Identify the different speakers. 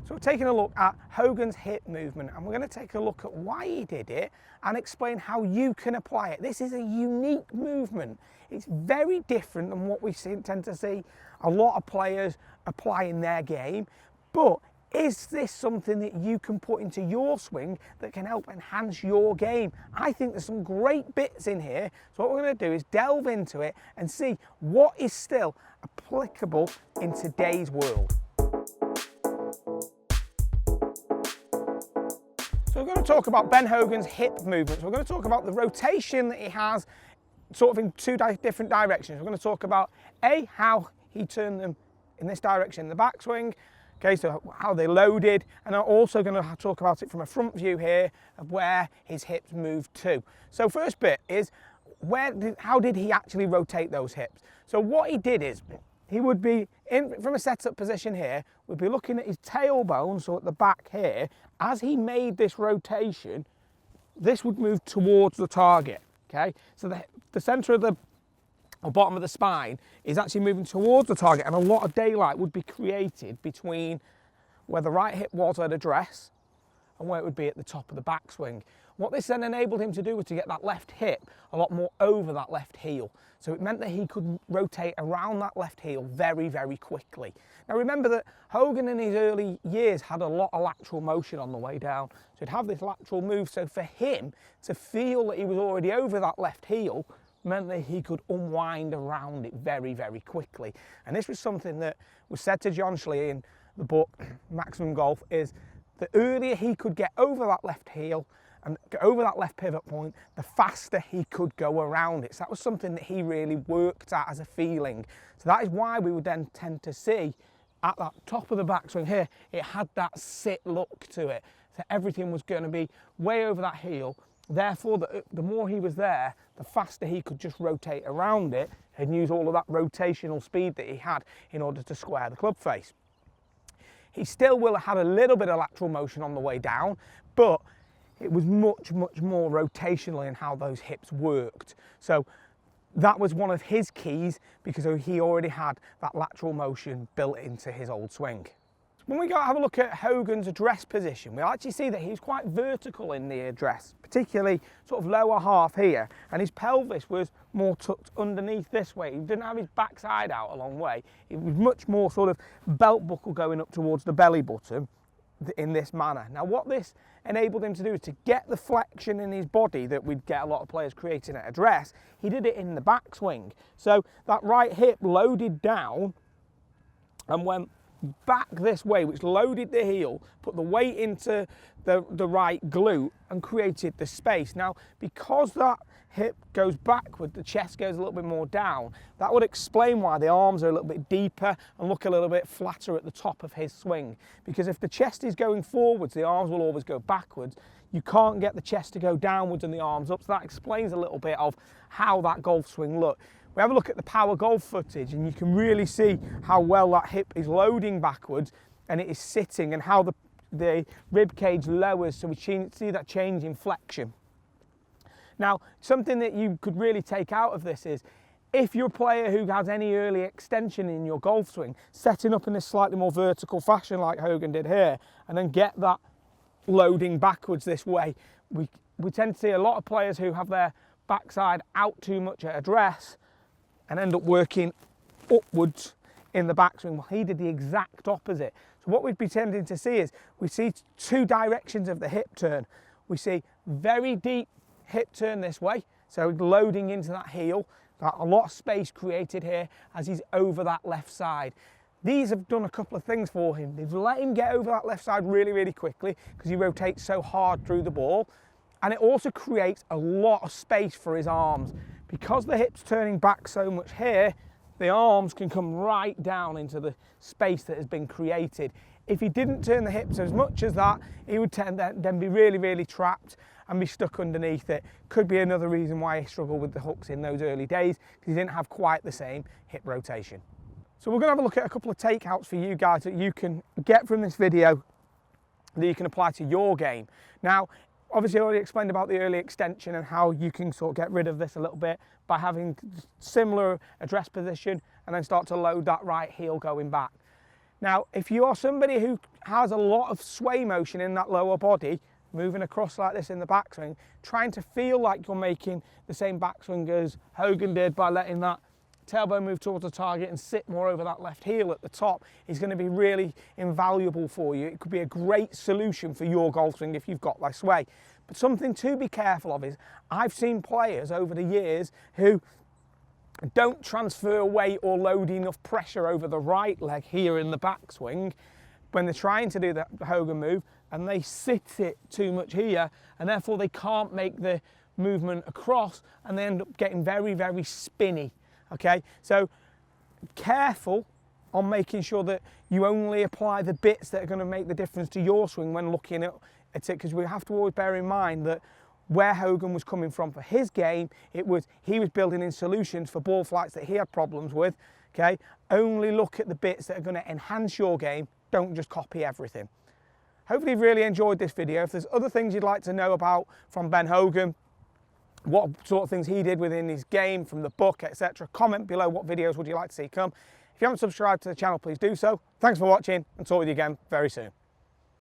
Speaker 1: So we're taking a look at Hogan's hip movement, and we're going to take a look at why he did it and explain how you can apply it. This is a unique movement. It's very different than what we tend to see a lot of players apply in their game. But is this something that you can put into your swing that can help enhance your game? I think there's some great bits in here. So what we're going to do is delve into it and see what is still applicable in today's world. So we're going to talk about Ben Hogan's hip movement. So we're going to talk about the rotation that he has sort of in two different directions. We're going to talk about how he turned them in this direction in the backswing, okay, so how they loaded, and I'm also going to talk about it from a front view here of where his hips moved to. So first bit is how did he actually rotate those hips? So what he did is he would be from a setup position here, we'd be looking at his tailbone, so at the back here. As he made this rotation, this would move towards the target, okay? So the center of the bottom of the spine is actually moving towards the target, and a lot of daylight would be created between where the right hip was at address and where it would be at the top of the backswing. What this then enabled him to do was to get that left hip a lot more over that left heel. So it meant that he could rotate around that left heel very, very quickly. Now remember that Hogan in his early years had a lot of lateral motion on the way down. So he'd have this lateral move. So for him to feel that he was already over that left heel meant that he could unwind around it very, very quickly. And this was something that was said to John Schley in the book Maximum Golf, is the earlier he could get over that left heel and get over that left pivot point, the faster he could go around it. So that was something that he really worked at as a feeling. So that is why we would then tend to see at that top of the backswing here, it had that sit look to it. So everything was going to be way over that heel. Therefore, the more he was there, the faster he could just rotate around it and use all of that rotational speed that he had in order to square the club face. He still will have had a little bit of lateral motion on the way down, but it was much, much more rotational in how those hips worked. So that was one of his keys, because he already had that lateral motion built into his old swing. When we go have a look at Hogan's address position, we actually see that he's quite vertical in the address, particularly sort of lower half here, and his pelvis was more tucked underneath this way. He didn't have his backside out a long way. It was much more sort of belt buckle going up towards the belly button in this manner. Now what this enabled him to do is to get the flexion in his body that we'd get a lot of players creating at address. He did it in the backswing. So that right hip loaded down and went back this way, which loaded the heel, put the weight into the right glute and created the space. Now, because that hip goes backward, the chest goes a little bit more down. That would explain why the arms are a little bit deeper and look a little bit flatter at the top of his swing. Because if the chest is going forwards, the arms will always go backwards. You can't get the chest to go downwards and the arms up. So that explains a little bit of how that golf swing looked. We have a look at the power golf footage and you can really see how well that hip is loading backwards and it is sitting, and how the rib cage lowers, so we see that change in flexion. Now, something that you could really take out of this is, if you're a player who has any early extension in your golf swing, setting up in this slightly more vertical fashion like Hogan did here, and then get that loading backwards this way, we tend to see a lot of players who have their backside out too much at address and end up working upwards in the backswing. Well, he did the exact opposite. So what we'd be tending to see is, we see two directions of the hip turn. We see very deep hip turn this way, so loading into that heel, got a lot of space created here as he's over that left side. These have done a couple of things for him. They've let him get over that left side really, really quickly because he rotates so hard through the ball. And it also creates a lot of space for his arms. Because the hip's turning back so much here, the arms can come right down into the space that has been created. If he didn't turn the hips as much as that, he would then be really, really trapped and be stuck underneath it. Could be another reason why he struggled with the hooks in those early days, because he didn't have quite the same hip rotation. So we're going to have a look at a couple of takeouts for you guys that you can get from this video that you can apply to your game. Now, obviously I already explained about the early extension and how you can sort of get rid of this a little bit by having similar address position and then start to load that right heel going back. Now, if you are somebody who has a lot of sway motion in that lower body, moving across like this in the backswing, trying to feel like you're making the same backswing as Hogan did by letting that tailbone move towards the target and sit more over that left heel at the top, is going to be really invaluable for you. It could be a great solution for your golf swing if you've got less sway. But something to be careful of is, I've seen players over the years who don't transfer weight or load enough pressure over the right leg here in the backswing when they're trying to do the Hogan move, and they sit it too much here, and therefore they can't make the movement across, and they end up getting very, very spinny. Okay, so careful on making sure that you only apply the bits that are going to make the difference to your swing when looking at it, because we have to always bear in mind that where Hogan was coming from for his game, he was building in solutions for ball flights that he had problems with. Okay, only look at the bits that are going to enhance your game. Don't just copy everything. Hopefully you've really enjoyed this video. If there's other things you'd like to know about from Ben Hogan, what sort of things he did within his game, from the book, etc., comment below what videos would you like to see come. If you haven't subscribed to the channel, please do so. Thanks for watching, and talk with you again very soon.